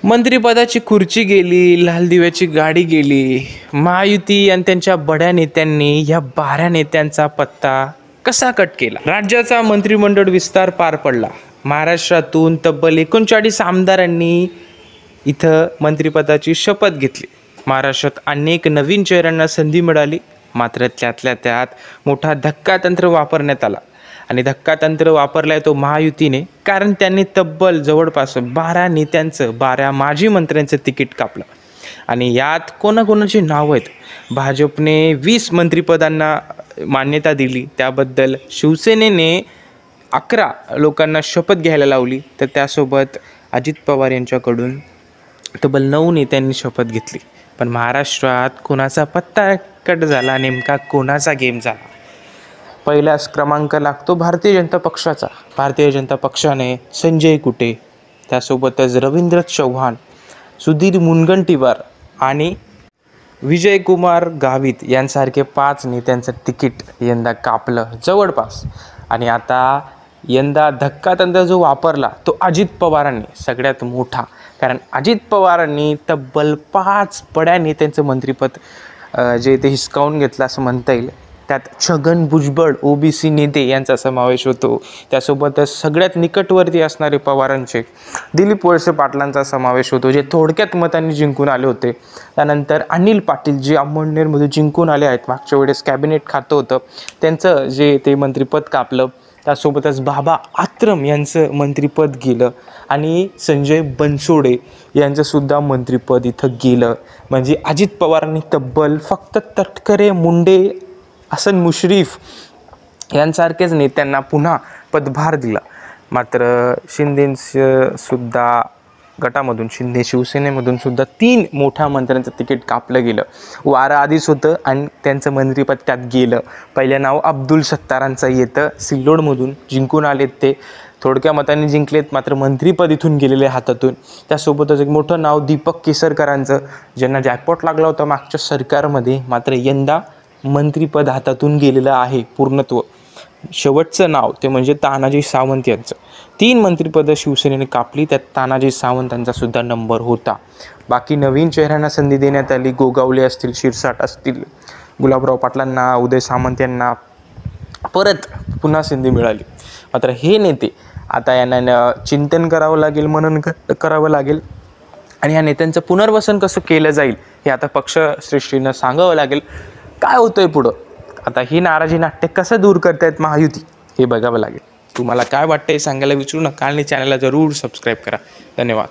मंत्रिपदाची खुर्ची गेली, लाल दिव्याची गाडी गेली. महायुती आणि त्यांच्या बड्या नेत्यांनी या 12 नेत्यांचा पत्ता कसा कट केला? राज्याचा मंत्रिमंडळ विस्तार पार पडला. महाराष्ट्रातून तब्बल 39 आमदारांनी इथं मंत्रिपदाची शपथ घेतली. महाराष्ट्रात अनेक नवीन चेहऱ्यांना संधी मिळाली. मात्र त्यातल्या त्यात मोठा धक्कातंत्र वापरण्यात आला आणि धक्कातंत्र वापरलाय तो महायुतीने, कारण त्यांनी तब्बल जवळपास 12 नेत्यांचं, 12 माजी मंत्र्यांचं तिकीट कापलं. आणि यात कोणाकोणाची नावं आहेत. भाजपने 20 मंत्रिपदांना मान्यता दिली, त्याबद्दल शिवसेनेने 11 लोकांना शपथ घ्यायला लावली. तर त्यासोबत अजित पवार यांच्याकडून तब्बल 9 नेत्यांनी शपथ घेतली. पण महाराष्ट्रात कोणाचा पत्ता कट झाला, नेमका कोणाचा गेम झाला? पहिलाच क्रमांक लागतो भारतीय जनता पक्षाचा. भारतीय जनता पक्षाने संजय कुटे, त्यासोबतच रवींद्र चव्हाण, सुधीर मुनगंटीवार आणि विजयकुमार गावित यांसारखे 5 नेत्यांचं तिकीट यंदा कापलं जवळपास. आणि आता यंदा धक्कातंत्र जो वापरला तो अजित पवारांनी, सगळ्यात मोठा. कारण अजित पवारांनी तब्बल 5 बड्या नेत्यांचं मंत्रिपद जे ते हिसकावून घेतलं असं म्हणता येईल. त्यात छगन भुजबळ ओबीसी नेते यांचा समावेश होतो. त्यासोबतच सगळ्यात निकटवर्ती असणारे पवारांचे दिलीप वळसे पाटलांचा समावेश होतो, जे थोडक्यात मतांनी जिंकून आले होते. त्यानंतर अनिल पाटील जे अंमळनेरमध्ये जिंकून आले आहेत, मागच्या वेळेस कॅबिनेट खातं होतं त्यांचं, जे ते मंत्रिपद कापलं. त्यासोबतच बाबा आत्रम यांचं मंत्रिपद गेलं आणि संजय बनसोडे यांचंसुद्धा मंत्रिपद इथं गेलं. म्हणजे अजित पवारांनी तब्बल फक्त तटकरे, मुंडे, हसन मुश्रीफ यांसारखेच नेत्यांना पुन्हा पदभार दिला. मात्र शिंदेसुद्धा गटामधून, शिंदे शिवसेनेमधून सुद्धा 3 मोठ्या मंत्र्यांचं तिकीट कापलं गेलं. वारं आधीच होतं आणि त्यांचं मंत्रिपद त्यात गेलं. पहिलं नाव अब्दुल सत्तारांचं येतं, सिल्लोडमधून जिंकून आलेत ते, थोडक्या मतांनी जिंकलेत, मात्र मंत्रिपद इथून गेलेले हातातून. त्यासोबतच एक मोठं नाव दीपक केसरकरांचं, ज्यांना जॅकपॉट लागला होता मागच्या सरकारमध्ये, मात्र यंदा मंत्रिपद हातातून गेलेलं आहे पूर्णत्व. शेवटचं नाव ते म्हणजे तानाजी सावंत यांचं. 3 मंत्रिपदं शिवसेनेने कापली, त्यात तानाजी सावंतांचा सुद्धा नंबर होता. बाकी नवीन चेहऱ्यांना संधी देण्यात आली. गोगावले असतील, शिरसाट असतील, गुलाबराव पाटलांना, उदय सामंत यांना परत पुन्हा संधी मिळाली. मात्र हे नेते आता यांना चिंतन करावं लागेल, मनन करावं लागेल आणि ह्या नेत्यांचं पुनर्वसन कसं केलं जाईल हे आता पक्षश्रेष्ठींना सांगावं लागेल. काय होतंय पुढं, आता ही नाराजी नाट्य कसं दूर करतायत महायुती हे बघावं लागेल. तुम्हाला काय वाटतं हे सांगायला विसरू नका आणि चॅनलला जरूर सबस्क्राईब करा. धन्यवाद.